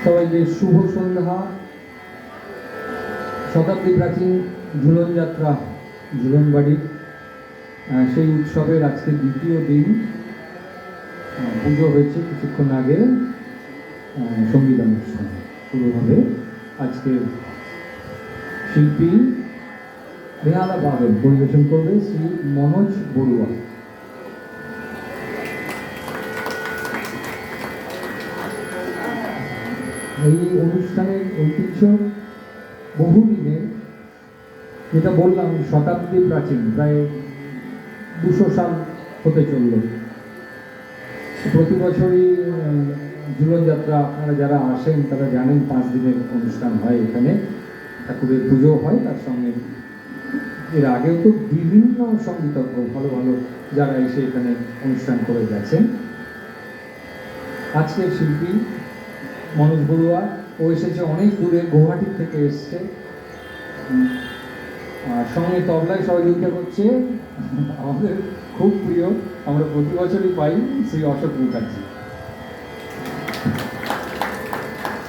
সবাইকে শুভ সন্ধ্যা। শতাব্দী প্রাচীন ঝুলন যাত্রা ঝুলন বাড়ির সেই উৎসবের আজকে দ্বিতীয় দিন। পুজো হয়েছে কিছুক্ষণ আগে, সঙ্গীত অনুষ্ঠান শুরু হবে। আজকে শিল্পী বেহালা বাদল পরিবেশন করবে শ্রী মনোজ বড়ুয়া। এই অনুষ্ঠানের ঐতিহ্য বহুদিনের, যেটা বললাম শতাব্দী প্রাচীন, প্রায় 200 সাল হতে চলল। প্রতি বছরই ঝুলন যাত্রা, আপনারা যারা আসেন তারা জানেন 5 দিনের অনুষ্ঠান হয় এখানে, ঠাকুরের পুজো হয়, তার সঙ্গে এর আগেও তো বিভিন্ন সঙ্গীতজ্ঞ ভালো ভালো যারা এসে এখানে অনুষ্ঠান করে গেছেন। আজকের শিল্পী মনোজ বড়ুয়া, ও এসেছে অনেক দূরে, গুয়াহাটি থেকে এসছে। সঙ্গে তবলায় সহযোগিতা করছে আমাদের খুব প্রিয়, আমরা প্রতি বছরই পাই, শ্রী অশোক মুখার্জি।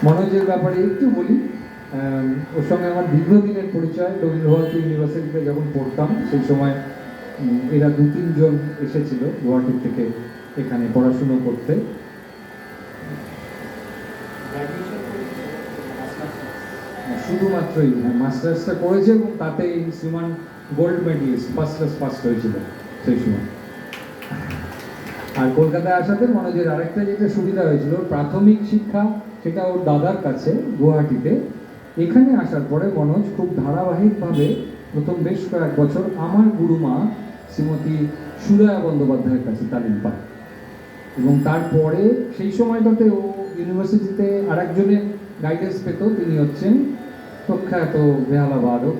মনোজের ব্যাপারে একটু বলি, ওর সঙ্গে আমার দীর্ঘদিনের পরিচয়। রবীন্দ্রভারতী ইউনিভার্সিটিতে যখন পড়তাম সেই সময় এরা 2-3 জন এসেছিল গুয়াহাটি থেকে এখানে পড়াশুনো করতে। শুধুমাত্রই মাস্টার্সটা করেছে এবং তাতেই শ্রীমান gold medalist, first class first হয়েছিল সেই সময়। আর কলকাতায় আসাতে মনোজের আরেকটা যেটা সুবিধা হয়েছিল, প্রাথমিক শিক্ষা সেটা ওর দাদার কাছে গুয়াহাটিতে। এখানে আসার পরে মনোজ খুব ধারাবাহিকভাবে প্রথম বেশ কয়েক বছর আমার গুরুমা শ্রীমতী সুদয়া বন্দ্যোপাধ্যায়ের কাছে তালিম পায়, এবং তারপরে সেই সময়টাতে ও ইউনিভার্সিটিতে আরেকজনের গাইডেন্স পেত। তিনি হচ্ছেন প্রখ্যাত বেহালা বাদক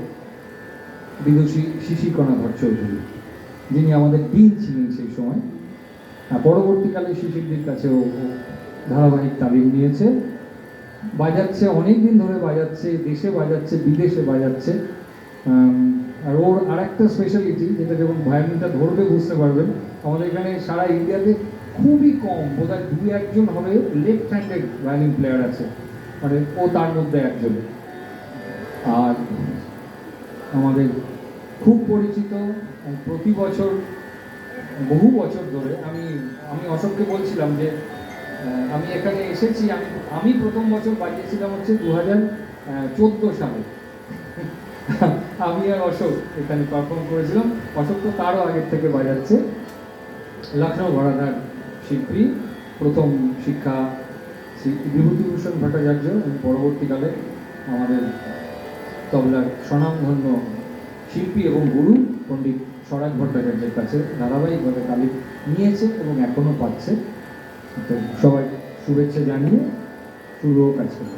বিদুষী শিশিকণা ভট্টাচার্য, যিনি আমাদের ডিন ছিলেন সেই সময়। পরবর্তীকালে শিশিরদের কাছেও ধারাবাহিক তালিম নিয়েছে, বাজাচ্ছে অনেক দিন ধরে, বাজাচ্ছে, দেশে বাজাচ্ছে, বিদেশে বাজাচ্ছে। আর ওর আরেকটা স্পেশালিটি, যেটা যখন ভায়োলিনটা ধরবে বুঝতে পারবেন, আমাদের এখানে সারা ইন্ডিয়াতে খুবই কম, বোধহয় 2-1 জন হবে লেফট হ্যান্ডেড ভায়োলিন প্লেয়ার আছে, মানে ও তার মধ্যে একজন। আর আমাদের খুব পরিচিত, প্রতি বছর বহু বছর ধরে আমি অশোককে বলছিলাম যে আমি এখানে এসেছি, আমি প্রথম বছর বাজিয়েছিলাম হচ্ছে 2014 সালে। আমি আর অশোক এখানে পারফর্ম করেছিলাম। অশোক তো তারও আগের থেকে বাজাচ্ছে। লখনৌ ঘরানার শিল্পী, প্রথম শিক্ষা শ্রী বিভূতিভূষণ ভট্টাচার্য, এবং পরবর্তীকালে আমাদের তবলার স্বনামধন্য শিল্পী এবং গুরু পণ্ডিত স্বরাজ ভট্টাচার্যের কাছে ধারাবাহিকভাবে তালিম নিয়েছে এবং এখনও পাচ্ছে। তো সবাই শুভেচ্ছা জানিয়ে শুরুও কাজ করবে।